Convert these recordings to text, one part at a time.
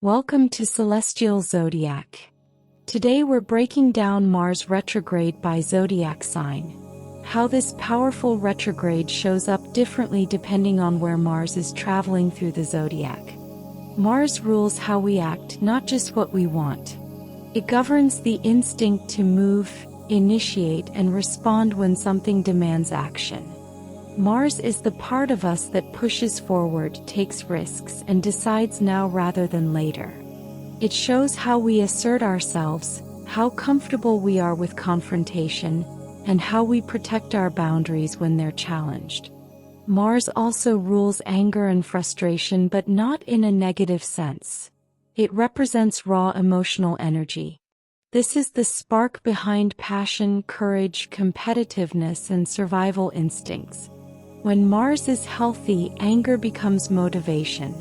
Welcome to Celestial Zodiac. Today we're breaking down Mars retrograde by zodiac sign. How this powerful retrograde shows up differently depending on where Mars is traveling through the zodiac. Mars rules how we act, not just what we want. It governs the instinct to move, initiate, and respond when something demands action. Mars is the part of us that pushes forward, takes risks, and decides now rather than later. It shows how we assert ourselves, how comfortable we are with confrontation, and how we protect our boundaries when they're challenged. Mars also rules anger and frustration, but not in a negative sense. It represents raw emotional energy. This is the spark behind passion, courage, competitiveness, and survival instincts. When Mars is healthy, anger becomes motivation.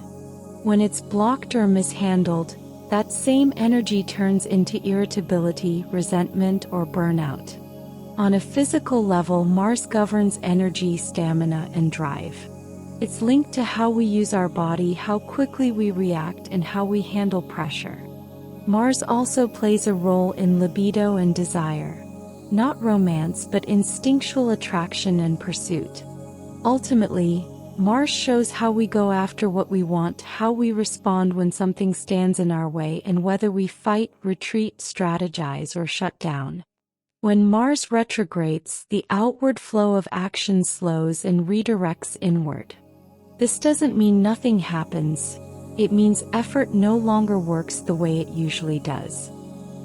When it's blocked or mishandled, that same energy turns into irritability, resentment, or burnout. On a physical level, Mars governs energy, stamina, and drive. It's linked to how we use our body, how quickly we react, and how we handle pressure. Mars also plays a role in libido and desire. Not romance, but instinctual attraction and pursuit. Ultimately, Mars shows how we go after what we want, how we respond when something stands in our way, and whether we fight, retreat, strategize, or shut down. When Mars retrogrades, the outward flow of action slows and redirects inward. This doesn't mean nothing happens. It means effort no longer works the way it usually does.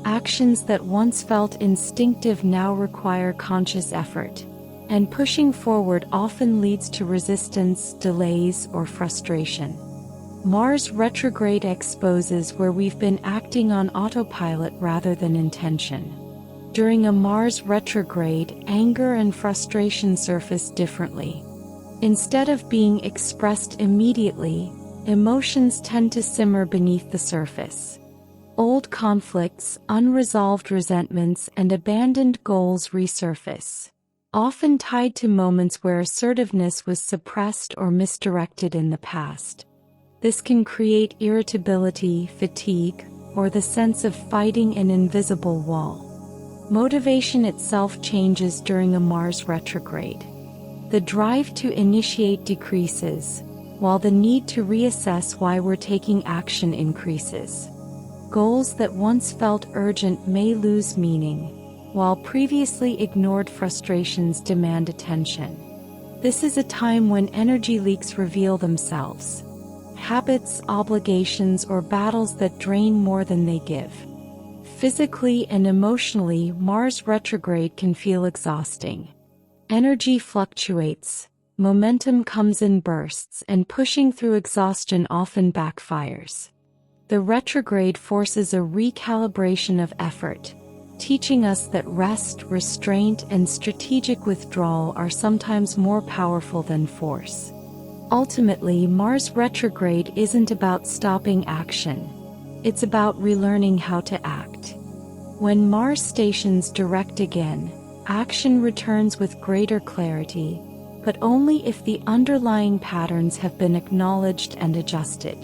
Actions that once felt instinctive now require conscious effort. And pushing forward often leads to resistance, delays, or frustration. Mars retrograde exposes where we've been acting on autopilot rather than intention. During a Mars retrograde, anger and frustration surface differently. Instead of being expressed immediately, emotions tend to simmer beneath the surface. Old conflicts, unresolved resentments, and abandoned goals resurface, often tied to moments where assertiveness was suppressed or misdirected in the past. This can create irritability, fatigue, or the sense of fighting an invisible wall. Motivation itself changes during a Mars retrograde. The drive to initiate decreases, while the need to reassess why we're taking action increases. Goals that once felt urgent may lose meaning, while previously ignored frustrations demand attention. This is a time when energy leaks reveal themselves. Habits, obligations, or battles that drain more than they give. Physically and emotionally, Mars retrograde can feel exhausting. Energy fluctuates, momentum comes in bursts, and pushing through exhaustion often backfires. The retrograde forces a recalibration of effort, teaching us that rest, restraint, and strategic withdrawal are sometimes more powerful than force. Ultimately, Mars retrograde isn't about stopping action. It's about relearning how to act. When Mars stations direct again, action returns with greater clarity, but only if the underlying patterns have been acknowledged and adjusted.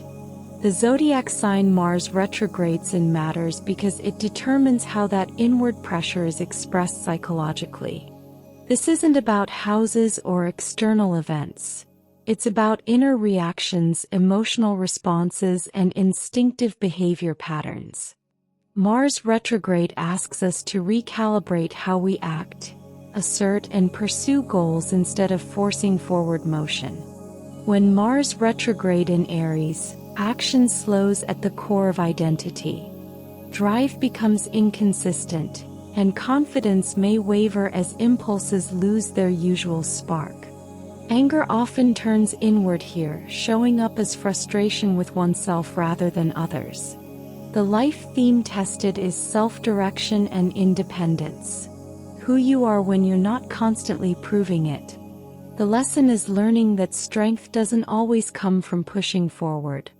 The zodiac sign Mars retrogrades in matters because it determines how that inward pressure is expressed psychologically. This isn't about houses or external events. It's about inner reactions, emotional responses, and instinctive behavior patterns. Mars retrograde asks us to recalibrate how we act, assert, and pursue goals instead of forcing forward motion. When Mars retrograde in Aries, action slows at the core of identity. Drive becomes inconsistent, and confidence may waver as impulses lose their usual spark. Anger often turns inward here, showing up as frustration with oneself rather than others. The life theme tested is self-direction and independence. Who you are when you're not constantly proving it. The lesson is learning that strength doesn't always come from pushing forward,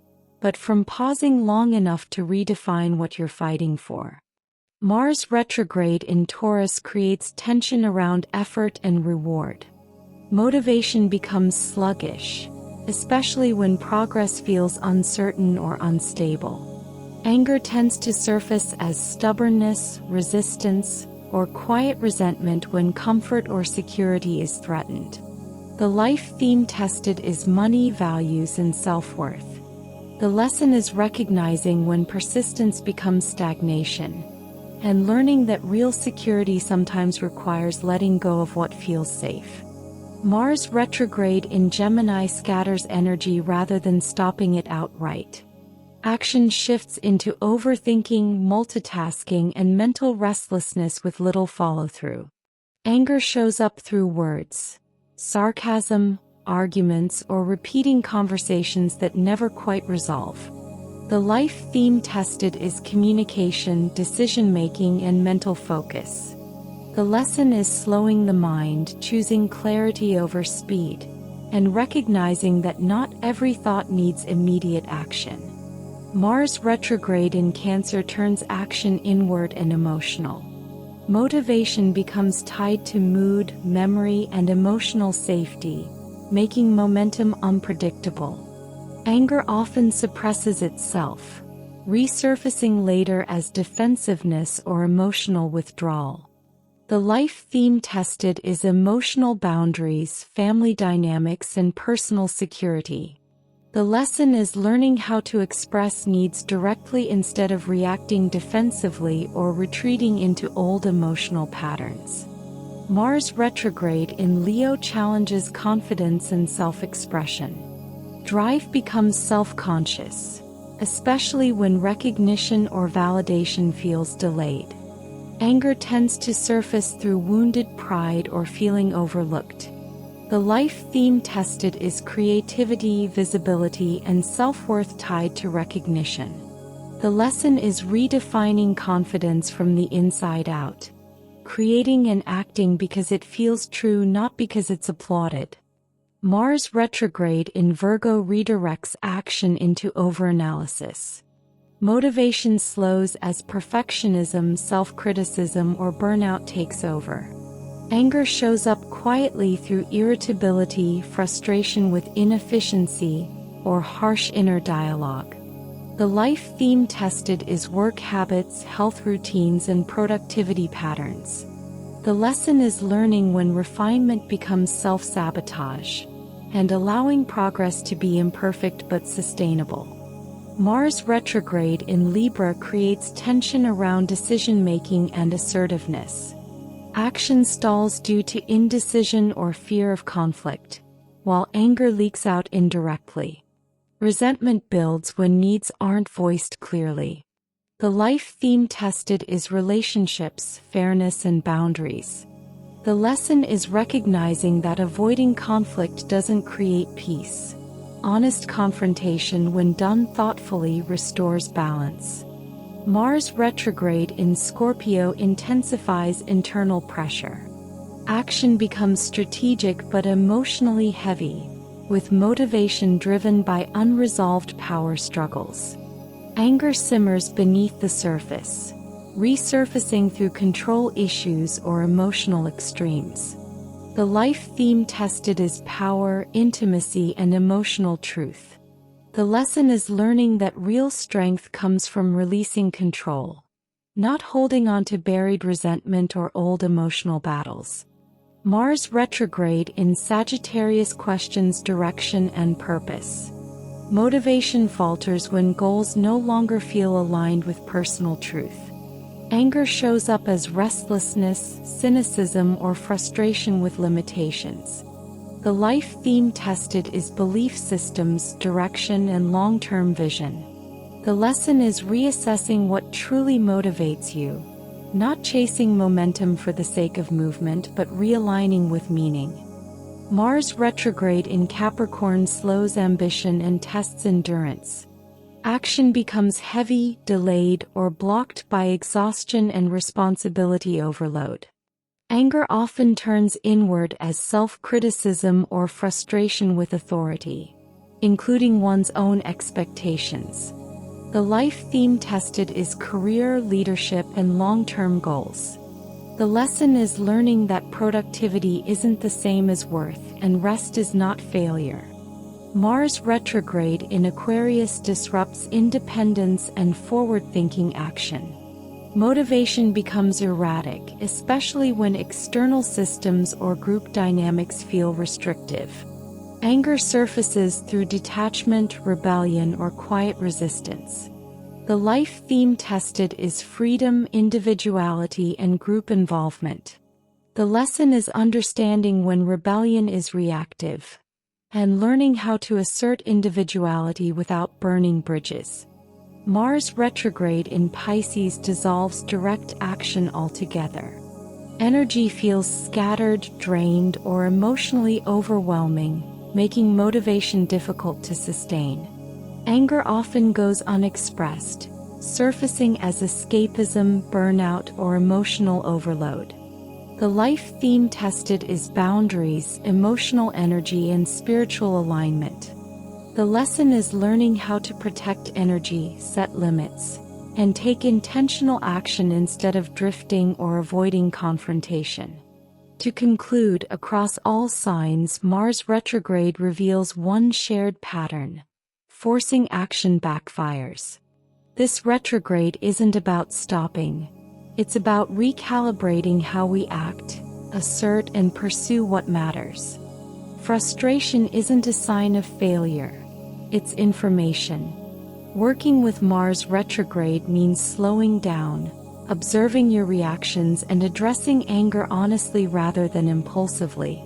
but from pausing long enough to redefine what you're fighting for. Mars retrograde in Taurus creates tension around effort and reward. Motivation becomes sluggish, especially when progress feels uncertain or unstable. Anger tends to surface as stubbornness, resistance, or quiet resentment when comfort or security is threatened. The life theme tested is money, values, and self-worth. The lesson is recognizing when persistence becomes stagnation, and learning that real security sometimes requires letting go of what feels safe. Mars retrograde in Gemini scatters energy rather than stopping it outright. Action shifts into overthinking, multitasking, and mental restlessness with little follow-through. Anger shows up through words, sarcasm, arguments, or repeating conversations that never quite resolve. The life theme tested is communication, decision-making, and mental focus. The lesson is slowing the mind, choosing clarity over speed, and recognizing that not every thought needs immediate action. Mars retrograde in Cancer turns action inward and emotional. Motivation becomes tied to mood, memory, and emotional safety, making momentum unpredictable. Anger often suppresses itself, resurfacing later as defensiveness or emotional withdrawal. The life theme tested is emotional boundaries, family dynamics, and personal security. The lesson is learning how to express needs directly instead of reacting defensively or retreating into old emotional patterns. Mars retrograde in Leo challenges confidence and self-expression. Drive becomes self-conscious, especially when recognition or validation feels delayed. Anger tends to surface through wounded pride or feeling overlooked. The life theme tested is creativity, visibility, and self-worth tied to recognition. The lesson is redefining confidence from the inside out, creating and acting because it feels true, not because it's applauded. Mars retrograde in Virgo redirects action into overanalysis. Motivation slows as perfectionism, self-criticism, or burnout takes over. Anger shows up quietly through irritability, frustration with inefficiency, or harsh inner dialogue. The life theme tested is work habits, health routines, and productivity patterns. The lesson is learning when refinement becomes self-sabotage, and allowing progress to be imperfect but sustainable. Mars retrograde in Libra creates tension around decision-making and assertiveness. Action stalls due to indecision or fear of conflict, while anger leaks out indirectly. Resentment builds when needs aren't voiced clearly. The life theme tested is relationships, fairness, and boundaries. The lesson is recognizing that avoiding conflict doesn't create peace. Honest confrontation, when done thoughtfully, restores balance. Mars retrograde in Scorpio intensifies internal pressure. Action becomes strategic but emotionally heavy, with motivation driven by unresolved power struggles. Anger simmers beneath the surface, resurfacing through control issues or emotional extremes. The life theme tested is power, intimacy, and emotional truth. The lesson is learning that real strength comes from releasing control, not holding on to buried resentment or old emotional battles. Mars retrograde in Sagittarius questions direction and purpose. Motivation falters when goals no longer feel aligned with personal truth. Anger shows up as restlessness, cynicism, or frustration with limitations. The life theme tested is belief systems, direction, and long-term vision. The lesson is reassessing what truly motivates you, not chasing momentum for the sake of movement but realigning with meaning. Mars retrograde in Capricorn slows ambition and tests endurance. Action becomes heavy, delayed, or blocked by exhaustion and responsibility overload. Anger often turns inward as self-criticism or frustration with authority, including one's own expectations. The life theme tested is career, leadership, and long-term goals. The lesson is learning that productivity isn't the same as worth, and rest is not failure. Mars retrograde in Aquarius disrupts independence and forward-thinking action. Motivation becomes erratic, especially when external systems or group dynamics feel restrictive. Anger surfaces through detachment, rebellion, or quiet resistance. The life theme tested is freedom, individuality, and group involvement. The lesson is understanding when rebellion is reactive, and learning how to assert individuality without burning bridges. Mars retrograde in Pisces dissolves direct action altogether. Energy feels scattered, drained, or emotionally overwhelming, making motivation difficult to sustain. Anger often goes unexpressed, surfacing as escapism, burnout, or emotional overload. The life theme tested is boundaries, emotional energy, and spiritual alignment. The lesson is learning how to protect energy, set limits, and take intentional action instead of drifting or avoiding confrontation. To conclude, across all signs, Mars retrograde reveals one shared pattern: forcing action backfires. This retrograde isn't about stopping. It's about recalibrating how we act, assert, and pursue what matters. Frustration isn't a sign of failure. It's information. Working with Mars retrograde means slowing down, observing your reactions, and addressing anger honestly rather than impulsively.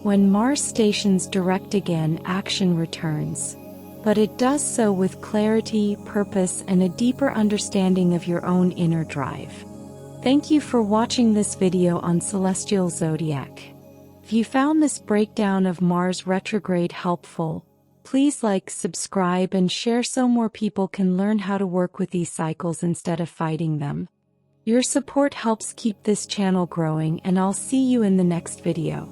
When Mars stations direct again, action returns. But it does so with clarity, purpose, and a deeper understanding of your own inner drive. Thank you for watching this video on Celestial Zodiac. If you found this breakdown of Mars retrograde helpful, please like, subscribe, and share so more people can learn how to work with these cycles instead of fighting them. Your support helps keep this channel growing, and I'll see you in the next video.